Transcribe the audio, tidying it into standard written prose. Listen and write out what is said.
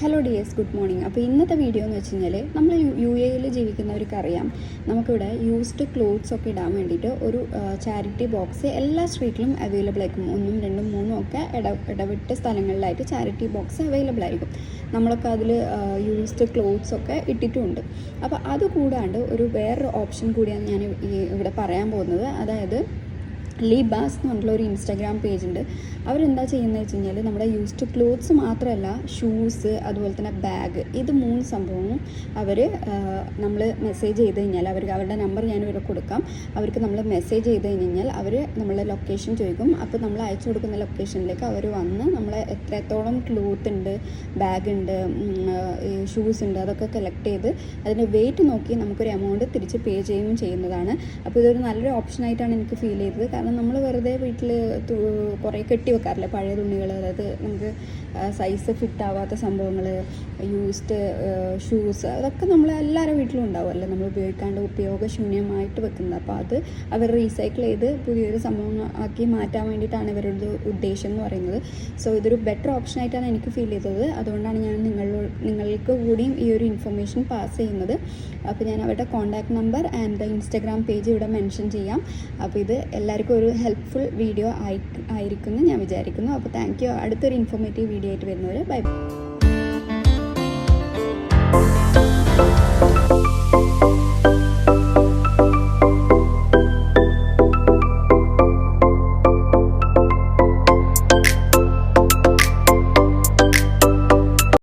Hello dears, good morning. അപ്പോൾ ഇന്നത്തെ video എന്ന് വെച്ച് കഴിഞ്ഞാൽ നമ്മൾ യു എയിൽ ജീവിക്കുന്നവർക്കറിയാം, നമുക്കിവിടെ യൂസ്ഡ് ക്ലോത്ത്സ് ഒക്കെ ഇടാൻ വേണ്ടിയിട്ട് ഒരു ചാരിറ്റി ബോക്സ് എല്ലാ സ്ട്രീറ്റിലും അവൈലബിൾ ആയിരിക്കും. 1, 2, 3 ഒക്കെ ഇടവിട്ട സ്ഥലങ്ങളിലായിട്ട് ചാരിറ്റി ബോക്സ് അവൈലബിൾ ആയിരിക്കും. നമ്മളൊക്കെ അതിൽ യൂസ്ഡ് ക്ലോത്ത്സ് ഒക്കെ ഇട്ടിട്ടുമുണ്ട്. അപ്പോൾ അതുകൂടാണ്ട് വേറൊരു ഓപ്ഷൻ കൂടിയാണ് ഞാൻ ഇവിടെ പറയാൻ പോകുന്നത്. അതായത് ലീബാസ് എന്ന് പറഞ്ഞിട്ടുള്ള ഒരു ഇൻസ്റ്റാഗ്രാം പേജുണ്ട്. അവരെന്താ ചെയ്യുന്നത് വെച്ച് കഴിഞ്ഞാൽ നമ്മുടെ യൂസ്ഡ് ക്ലോത്ത്സ് മാത്രമല്ല, ഷൂസ്, അതുപോലെ തന്നെ ബാഗ്, ഇത് 3 സംഭവവും അവർ നമ്മൾ മെസ്സേജ് ചെയ്ത് കഴിഞ്ഞാൽ അവരുടെ നമ്പർ ഞാൻ ഇവിടെ കൊടുക്കാം. അവർക്ക് നമ്മൾ മെസ്സേജ് ചെയ്ത് കഴിഞ്ഞാൽ അവർ നമ്മളെ ലൊക്കേഷൻ ചോദിക്കും. അപ്പോൾ നമ്മൾ അയച്ചു കൊടുക്കുന്ന ലൊക്കേഷനിലേക്ക് അവർ വന്ന് നമ്മളെ എത്രത്തോളം ക്ലോത്ത് ഉണ്ട്, ബാഗ് ഉണ്ട്, ഷൂസ് ഉണ്ട്, അതൊക്കെ കളക്ട് ചെയ്ത് അതിൻ്റെ വെയിറ്റ് നോക്കി നമുക്കൊരു എമൗണ്ട് തിരിച്ച് പേ ചെയ്യുകയും ചെയ്യുന്നതാണ്. അപ്പോൾ ഇതൊരു നല്ലൊരു ഓപ്ഷനായിട്ടാണ് എനിക്ക് ഫീൽ ചെയ്തത്. കാരണം നമ്മൾ വെറുതെ വീട്ടിൽ കുറേ കെട്ടി വെക്കാറില്ല പഴയ തുണികൾ, അതായത് നമുക്ക് സൈസ് ഫിറ്റ് ആവാത്ത സംഭവങ്ങൾ, യൂസ്ഡ് ഷൂസ്, അതൊക്കെ നമ്മൾ എല്ലാവരുടെ വീട്ടിലും ഉണ്ടാവുമല്ലോ, നമ്മൾ ഉപയോഗശൂന്യമായിട്ട് വെക്കുന്നത്. അപ്പോൾ അത് അവർ റീസൈക്കിൾ ചെയ്ത് പുതിയൊരു സംഭവം ആക്കി മാറ്റാൻ വേണ്ടിയിട്ടാണ് ഇവരുടെ ഉദ്ദേശം എന്ന് പറയുന്നത്. സോ ഇതൊരു ബെറ്റർ ഓപ്ഷനായിട്ടാണ് എനിക്ക് ഫീൽ ചെയ്തത്. അതുകൊണ്ടാണ് ഞാൻ നിങ്ങൾക്ക് കൂടിയും ഈ ഒരു ഇൻഫർമേഷൻ പാസ് ചെയ്യുന്നത്. അപ്പോൾ ഞാൻ അവരുടെ contact number and Instagram page ഇവിടെ മെൻഷൻ ചെയ്യാം. അപ്പോൾ ഇത് എല്ലാവർക്കും ഒരു ഹെൽപ്ഫുൾ വീഡിയോ ആയിരിക്കുമെന്ന് ഞാൻ വിചാരിക്കുന്നു. അപ്പോൾ താങ്ക് യു. അടുത്തൊരു ഇൻഫോർമേറ്റീവ് വീഡിയോ ആയിട്ട് വരുന്നവരെ ബൈ.